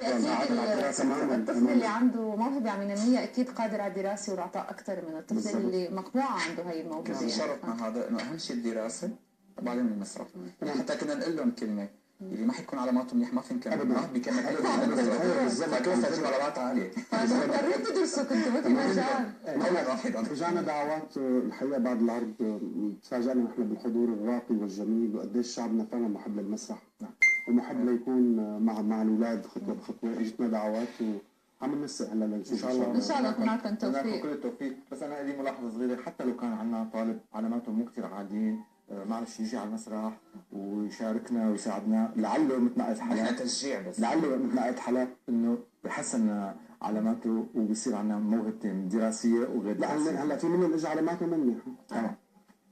اكيد الطفل اللي عنده موهبه عميانيه اكيد قادر على الدراسه والعطاء اكثر من الطفل اللي مقطوعه عنده هي الموهبه. كان شرطنا هذا انه اهم شيء الدراسه وبعدين المسرح. حتى كنا نقول لهم كلمه اللي ما حيكون علاماته منيح ما في نكمل، ما بيكمل فكيف تجيب علامات عاليه؟ اضطريت تدرسوا كنتوا ما في مجال. اول واحد رجعنا دعوات الحقيقه بعد العرض تفاجئنا نحن بالحضور الراقي والجميل وقديش شعبنا فعلا محب للمسرح ومحب ليكون مع الاولاد خطوه بخطوه. اجتنا دعوات وعم ننسق هلا لنشوف ان شاء الله. ان شاء الله يكون معكم توفيق. كل التوفيق. بس انا لي ملاحظه صغيره، حتى لو كان عندنا طالب علاماته مو كثير عاليين معلش يجي على المسرح ويشاركنا ويساعدنا، لعله متنقط حالات تشجيع، بس لعله متنقط حالات انه بحسن علاماته وبصير عندنا موهبتين دراسيه وغير دراسيه. هلا في منهم اجى علاماته منيحه تمام،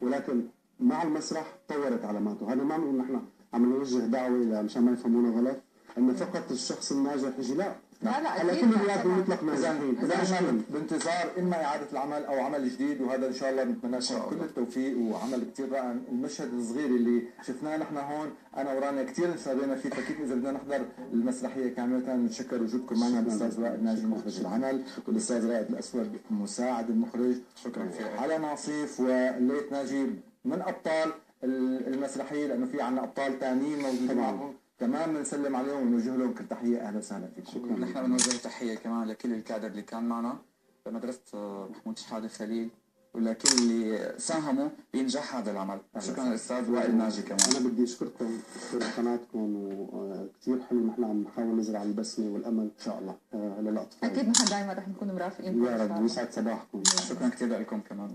ولكن مع المسرح طورت علاماته. هذا ما بنقول نحن عم نوجه دعوه مشان ما يفهمونا غلط انه فقط الشخص الناجح يجي، لا لا هلا كل الولاد بمطلق ناجحين. اذا بانتظار اما اعاده العمل او عمل جديد، وهذا ان شاء الله بنتمنى لكم كل التوفيق وعمل كثير رائع. المشهد الصغير اللي شفناه نحن هون انا ورانيا كثير انسابينا فيه، فاكيد اذا بدنا نحضر المسرحيه كامله نشكر وجودكم معنا الاستاذ وائل ناجي مخرج العمل، والاستاذ رائد الاسود مساعد المخرج، شكرا كثير على ناصيف وليت ناجي من ابطال المسرحيه، لانه في عندنا ابطال ثانيين موجودين معهم تمام. بنسلم عليهم ونوجه لهم كل تحيه. اهلا وسهلا فيكم. شكرا. نحن بنوجه تحيه كمان لكل الكادر اللي كان معنا بمدرسه محمود شحاده خليل ولكل اللي ساهموا بإنجاح هذا العمل. شكرا للاستاذ وائل ناجي كمان. انا بدي اشكركم، اشكر قناتكم، وكثير حلو نحن عم نحاول نزرع البسمه والامل ان شاء الله للاطفال. اكيد نحن دائما رح نكون مرافقين يا رب. يسعد صباحكم. شكرا كثير لكم كمان.